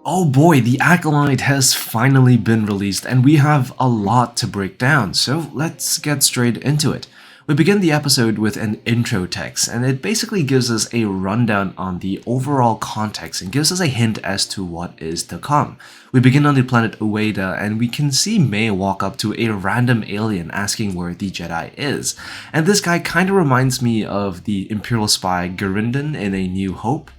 Oh boy, the Acolyte has finally been released and we have a lot to break down, so let's get straight into it. We begin the episode with an intro text, and it basically gives us a rundown on the overall context and gives us a hint as to what is to come. We begin on the planet Ueda, and we can see May walk up to a random alien asking where the Jedi is. And this guy kinda reminds me of the imperial spy Garindan in A New Hope.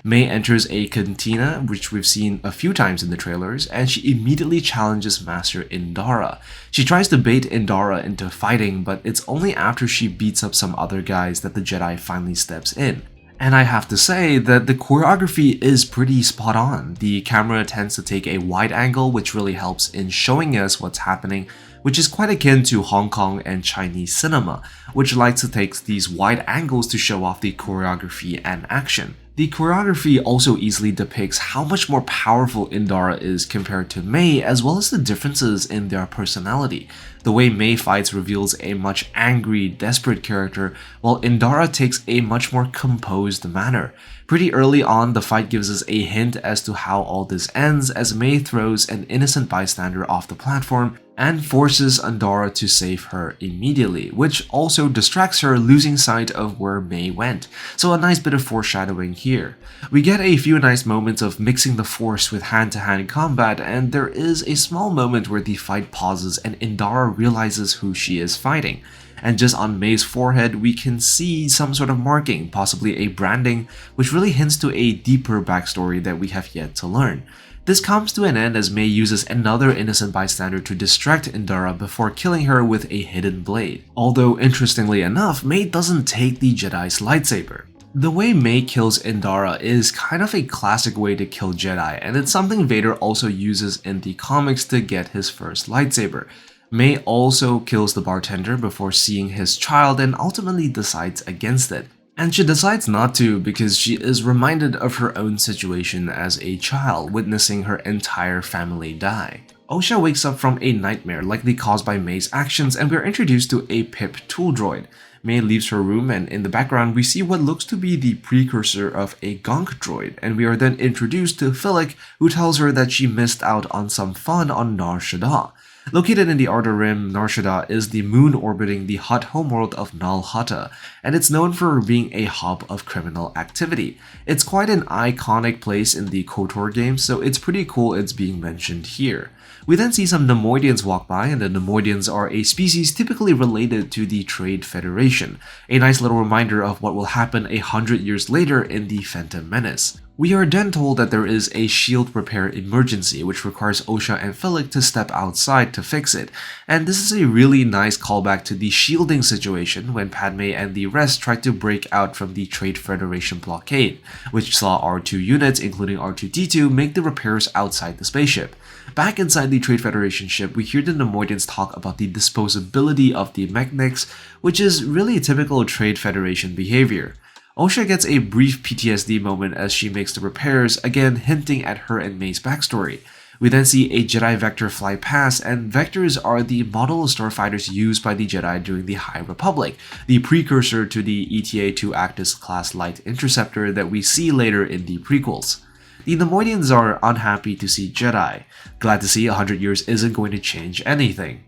May enters a cantina, which we've seen a few times in the trailers, and she immediately challenges Master Indara. She tries to bait Indara into fighting, but it's only after she beats up some other guys that the Jedi finally steps in. And I have to say that the choreography is pretty spot on. The camera tends to take a wide angle, which really helps in showing us what's happening, which is quite akin to Hong Kong and Chinese cinema, which likes to take these wide angles to show off the choreography and action. The choreography also easily depicts how much more powerful Indara is compared to May, as well as the differences in their personality. The way May fights reveals a much angry, desperate character, while Indara takes a much more composed manner. Pretty early on, the fight gives us a hint as to how all this ends, as May throws an innocent bystander off the platform and forces Indara to save her immediately, which also distracts her, losing sight of where May went. So a nice bit of foreshadowing here. We get a few nice moments of mixing the force with hand-to-hand combat, and there is a small moment where the fight pauses and Indara realizes who she is fighting. And just on May's forehead, we can see some sort of marking, possibly a branding, which really hints to a deeper backstory that we have yet to learn. This comes to an end as May uses another innocent bystander to distract Indara before killing her with a hidden blade. Although interestingly enough, May doesn't take the Jedi's lightsaber. The way May kills Indara is kind of a classic way to kill Jedi, and it's something Vader also uses in the comics to get his first lightsaber. May also kills the bartender before seeing his child and ultimately decides against it. And she decides not to because she is reminded of her own situation as a child, witnessing her entire family die. Osha wakes up from a nightmare likely caused by May's actions, and we are introduced to a Pip tool droid. May leaves her room, and in the background we see what looks to be the precursor of a gonk droid, and we are then introduced to Philip, who tells her that she missed out on some fun on Nar Shaddaa. Located in the Outer Rim, Nar Shaddaa is the moon orbiting the hot homeworld of Nal Hutta, and it's known for being a hub of criminal activity. It's quite an iconic place in the KOTOR games, so it's pretty cool it's being mentioned here. We then see some Nemoidians walk by, and the Nemoidians are a species typically related to the Trade Federation, a nice little reminder of what will happen 100 years later in the Phantom Menace. We are then told that there is a shield repair emergency, which requires Osha and Philip to step outside to fix it, and this is a really nice callback to the shielding situation when Padme and the rest tried to break out from the Trade Federation blockade, which saw R2 units, including R2-D2, make the repairs outside the spaceship. Back inside the Trade Federation ship, we hear the Nemoidians talk about the disposability of the mechanics, which is really typical Trade Federation behavior. Osha gets a brief PTSD moment as she makes the repairs, again hinting at her and May's backstory. We then see a Jedi Vector fly past, and Vectors are the model of starfighters used by the Jedi during the High Republic, the precursor to the ETA-2 Actis class light interceptor that we see later in the prequels. The Nemoidians are unhappy to see Jedi. Glad to see 100 years isn't going to change anything.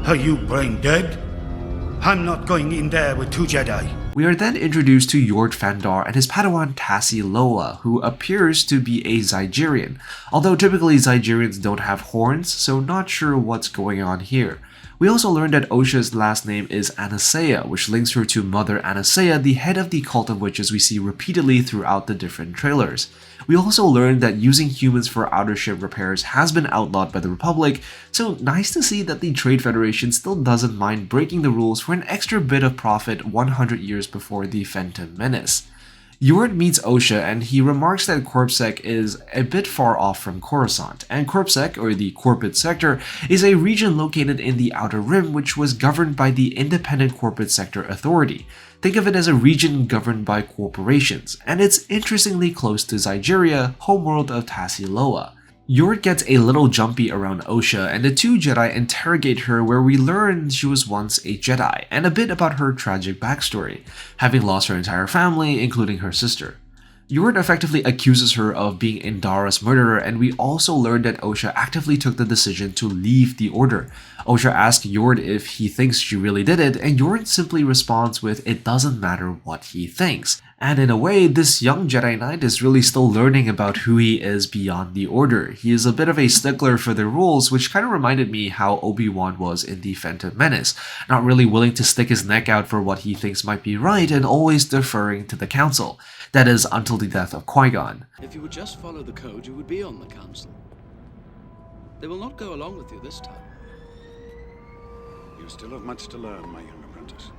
Are you brain dead? I'm not going in there with two Jedi. We are then introduced to Yord Fandar and his Padawan Tassi Loa, who appears to be a Zygerian, although typically Zygerians don't have horns, so not sure what's going on here. We also learned that Osha's last name is Anasaia, which links her to Mother Anasaia, the head of the cult of witches we see repeatedly throughout the different trailers. We also learned that using humans for outer ship repairs has been outlawed by the Republic, so nice to see that the Trade Federation still doesn't mind breaking the rules for an extra bit of profit 100 years before the Phantom Menace. Yord meets Osha, and he remarks that Corpsec is a bit far off from Coruscant, and Corpsec, or the Corpid Sector, is a region located in the Outer Rim which was governed by the Independent Corpid Sector Authority. Think of it as a region governed by corporations, and it's interestingly close to Zygeria, homeworld of Tassi Loa. Yord gets a little jumpy around Osha, and the two Jedi interrogate her, where we learn she was once a Jedi, and a bit about her tragic backstory, having lost her entire family, including her sister. Yord effectively accuses her of being Indara's murderer, and we also learned that Osha actively took the decision to leave the Order. Osha asks Yord if he thinks she really did it, and Yord simply responds with, "It doesn't matter what he thinks." And in a way, this young Jedi Knight is really still learning about who he is beyond the Order. He is a bit of a stickler for the rules, which kind of reminded me how Obi-Wan was in The Phantom Menace, not really willing to stick his neck out for what he thinks might be right and always deferring to the Council. That is, until the death of Qui-Gon. If you would just follow the code, you would be on the Council. They will not go along with you this time. You still have much to learn, my young apprentice.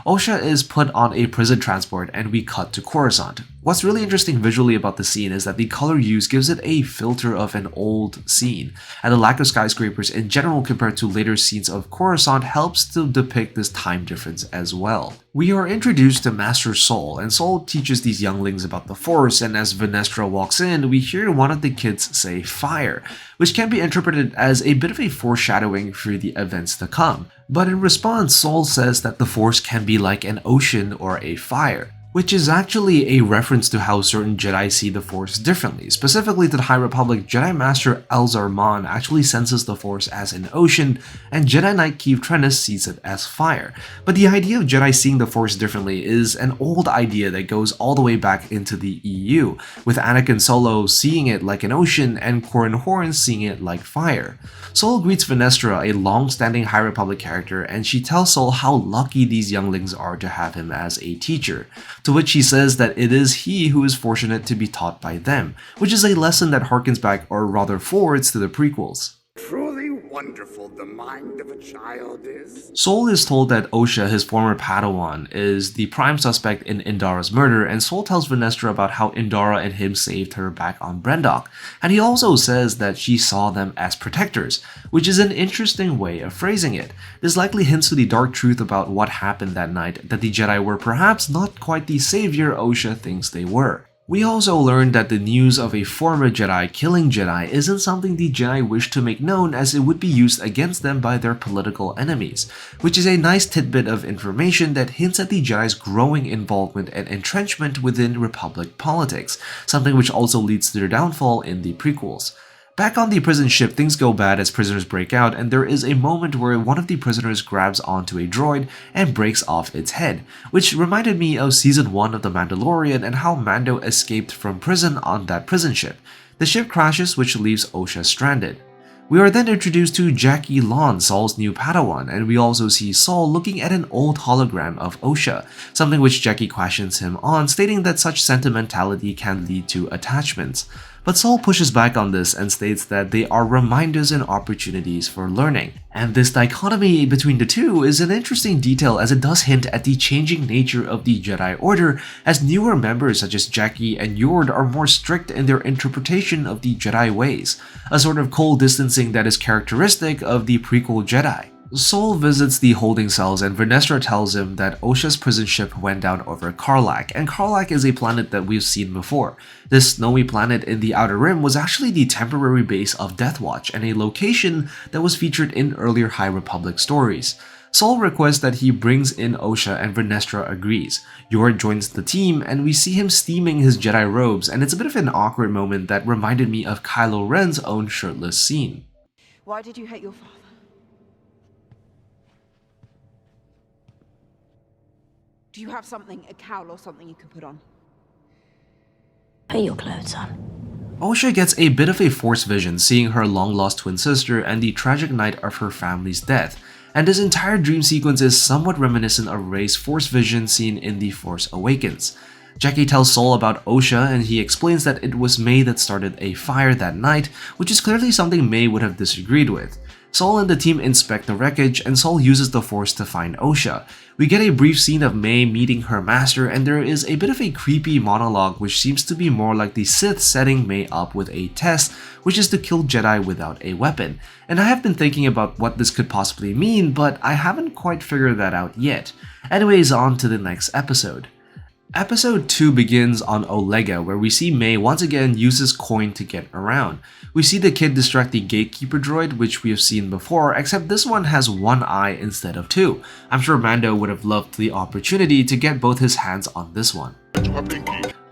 Osha is put on a prison transport and we cut to Coruscant. What's really interesting visually about the scene is that the color use gives it a filter of an old scene, and the lack of skyscrapers in general compared to later scenes of Coruscant helps to depict this time difference as well. We are introduced to Master Sol, and Sol teaches these younglings about the Force, and as Venestra walks in, we hear one of the kids say fire, which can be interpreted as a bit of a foreshadowing for the events to come. But in response, Sol says that the Force can be like an ocean or a fire, which is actually a reference to how certain Jedi see the Force differently. Specifically to the High Republic, Jedi Master Elzarman actually senses the Force as an ocean, and Jedi Knight Keeve Trennis sees it as fire. But the idea of Jedi seeing the Force differently is an old idea that goes all the way back into the EU, with Anakin Solo seeing it like an ocean and Corran Horn seeing it like fire. Sol greets Venestra, a long-standing High Republic character, and she tells Sol how lucky these younglings are to have him as a teacher, to which he says that it is he who is fortunate to be taught by them, which is a lesson that harkens back, or rather forwards, to the prequels. Truly wonderful the mind of a child is. Sol is told that Osha, his former Padawan, is the prime suspect in Indara's murder, and Sol tells Venestra about how Indara and him saved her back on Brendok, and he also says that she saw them as protectors, which is an interesting way of phrasing it. This likely hints to the dark truth about what happened that night, that the Jedi were perhaps not quite the savior Osha thinks they were. We also learned that the news of a former Jedi killing Jedi isn't something the Jedi wish to make known, as it would be used against them by their political enemies, which is a nice tidbit of information that hints at the Jedi's growing involvement and entrenchment within Republic politics, something which also leads to their downfall in the prequels. Back on the prison ship, things go bad as prisoners break out, and there is a moment where one of the prisoners grabs onto a droid and breaks off its head, which reminded me of Season 1 of The Mandalorian and how Mando escaped from prison on that prison ship. The ship crashes, which leaves Osha stranded. We are then introduced to Jackie Lon, Sol's new Padawan, and we also see Sol looking at an old hologram of Osha, something which Jackie questions him on, stating that such sentimentality can lead to attachments. But Sol pushes back on this and states that they are reminders and opportunities for learning. And this dichotomy between the two is an interesting detail, as it does hint at the changing nature of the Jedi Order, as newer members such as Jackie and Yord are more strict in their interpretation of the Jedi ways, a sort of cold distancing that is characteristic of the prequel Jedi. Sol visits the holding cells, and Venestra tells him that Osha's prison ship went down over Karlak, and Karlak is a planet that we've seen before. This snowy planet in the Outer Rim was actually the temporary base of Death Watch, and a location that was featured in earlier High Republic stories. Sol requests that he brings in Osha, and Venestra agrees. Yord joins the team, and we see him steaming his Jedi robes, and it's a bit of an awkward moment that reminded me of Kylo Ren's own shirtless scene. Why did you hate your father? Do you have something, a cowl or something you can put on? Put your clothes on. Osha gets a bit of a Force vision, seeing her long-lost twin sister and the tragic night of her family's death, and this entire dream sequence is somewhat reminiscent of Rey's Force vision seen in The Force Awakens. Jackie tells Sol about Osha, and he explains that it was May that started a fire that night, which is clearly something May would have disagreed with. Sol and the team inspect the wreckage, and Sol uses the Force to find Osha. We get a brief scene of May meeting her master, and there is a bit of a creepy monologue which seems to be more like the Sith setting May up with a test, which is to kill Jedi without a weapon. And I have been thinking about what this could possibly mean, but I haven't quite figured that out yet. Anyways, on to the next episode. Episode 2 begins on Olega, where we see May once again uses coin to get around. We see the kid distract the gatekeeper droid, which we have seen before, except this one has one eye instead of two. I'm sure Mando would have loved the opportunity to get both his hands on this one.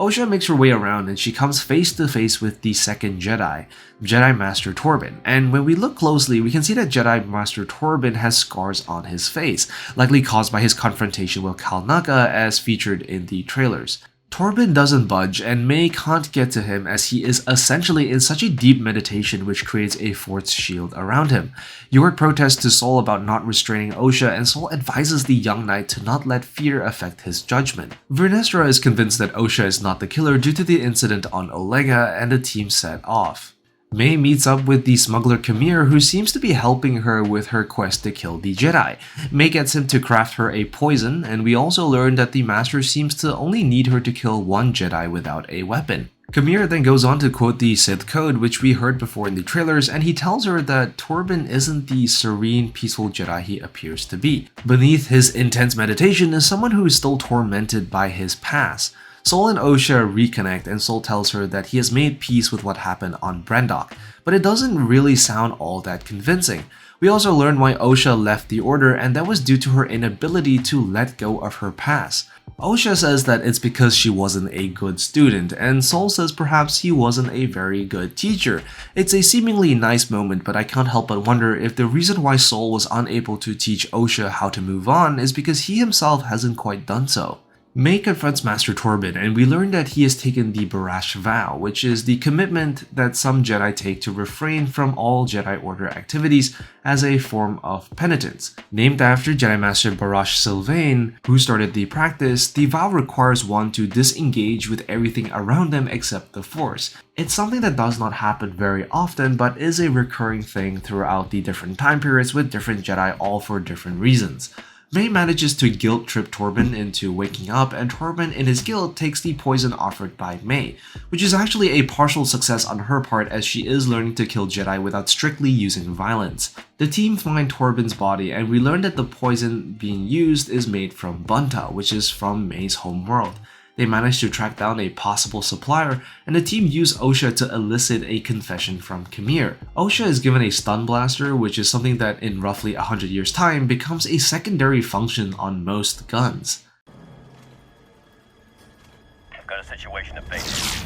Osha makes her way around and she comes face to face with the second Jedi, Jedi Master Torben. And when we look closely, we can see that Jedi Master Torben has scars on his face, likely caused by his confrontation with Kalnaka as featured in the trailers. Torben doesn't budge, and May can't get to him as he is essentially in such a deep meditation which creates a force shield around him. Yorick protests to Sol about not restraining Osha, and Sol advises the young knight to not let fear affect his judgment. Vernestra is convinced that Osha is not the killer due to the incident on Olega, and the team set off. May meets up with the smuggler Kamir, who seems to be helping her with her quest to kill the Jedi. May gets him to craft her a poison, and we also learn that the Master seems to only need her to kill one Jedi without a weapon. Kamir then goes on to quote the Sith Code, which we heard before in the trailers, and he tells her that Torben isn't the serene, peaceful Jedi he appears to be. Beneath his intense meditation is someone who is still tormented by his past. Sol and Osha reconnect, and Sol tells her that he has made peace with what happened on Brendok, but it doesn't really sound all that convincing. We also learn why Osha left the Order, and that was due to her inability to let go of her past. Osha says that it's because she wasn't a good student, and Sol says perhaps he wasn't a very good teacher. It's a seemingly nice moment, but I can't help but wonder if the reason why Sol was unable to teach Osha how to move on is because he himself hasn't quite done so. May confronts Master Torben, and we learn that he has taken the Barash Vow, which is the commitment that some Jedi take to refrain from all Jedi Order activities as a form of penitence. Named after Jedi Master Barash Sylvain, who started the practice, the vow requires one to disengage with everything around them except the Force. It's something that does not happen very often, but is a recurring thing throughout the different time periods with different Jedi, all for different reasons. May manages to guilt-trip Torben into waking up, and Torben in his guilt takes the poison offered by May, which is actually a partial success on her part as she is learning to kill Jedi without strictly using violence. The team find Torben's body, and we learn that the poison being used is made from Bunta, which is from May's homeworld. They manage to track down a possible supplier, and the team use Osha to elicit a confession from Kamir. Osha is given a stun blaster, which is something that in roughly 100 years' time becomes a secondary function on most guns. I've got a situation to face.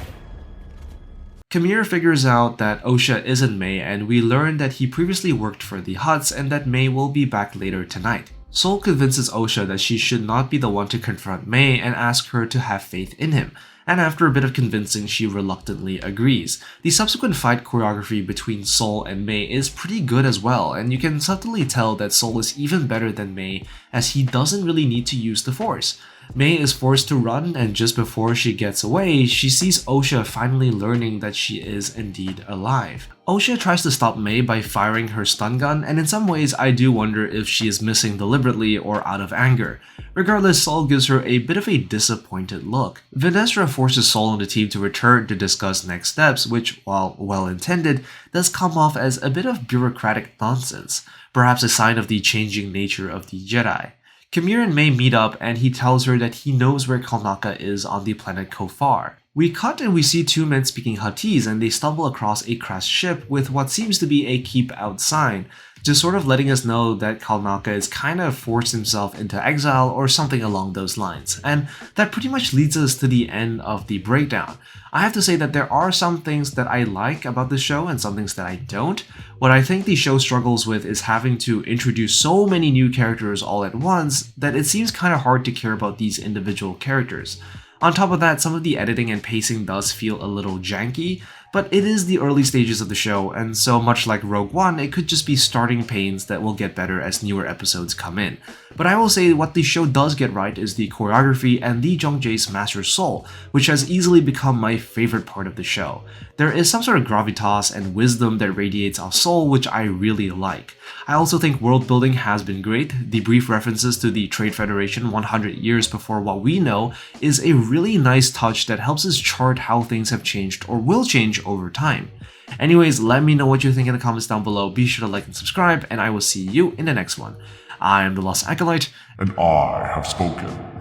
Kamir figures out that Osha isn't May, and we learn that he previously worked for the Hutts and that May will be back later tonight. Sol convinces Osha that she should not be the one to confront May and ask her to have faith in him, and after a bit of convincing, she reluctantly agrees. The subsequent fight choreography between Sol and May is pretty good as well, and you can subtly tell that Sol is even better than May as he doesn't really need to use the Force. May is forced to run, and just before she gets away, she sees Osha finally learning that she is indeed alive. Osha tries to stop May by firing her stun gun, and in some ways I do wonder if she is missing deliberately or out of anger. Regardless, Sol gives her a bit of a disappointed look. Vernestra forces Sol and the team to return to discuss next steps, which, while well-intended, does come off as a bit of bureaucratic nonsense, perhaps a sign of the changing nature of the Jedi. Kamir and May meet up, and he tells her that he knows where Kalnaka is on the planet Kofar. We cut and we see two men speaking Huttese, and they stumble across a crashed ship with what seems to be a keep out sign, just sort of letting us know that Kalnaka is kind of forced himself into exile or something along those lines. And that pretty much leads us to the end of the breakdown. I have to say that there are some things that I like about the show and some things that I don't. What I think the show struggles with is having to introduce so many new characters all at once that it seems kind of hard to care about these individual characters. On top of that, some of the editing and pacing does feel a little janky, but it is the early stages of the show, and so much like Rogue One, it could just be starting pains that will get better as newer episodes come in. But I will say what the show does get right is the choreography and Lee Jung-jae's Master Soul, which has easily become my favorite part of the show. There is some sort of gravitas and wisdom that radiates off Soul, which I really like. I also think world building has been great. The brief references to the Trade Federation 100 years before what we know is a really nice touch that helps us chart how things have changed or will change over time. Anyways, let me know what you think in the comments down below. Be sure to like and subscribe, and I will see you in the next one. I am the Lost Acolyte, and I have spoken.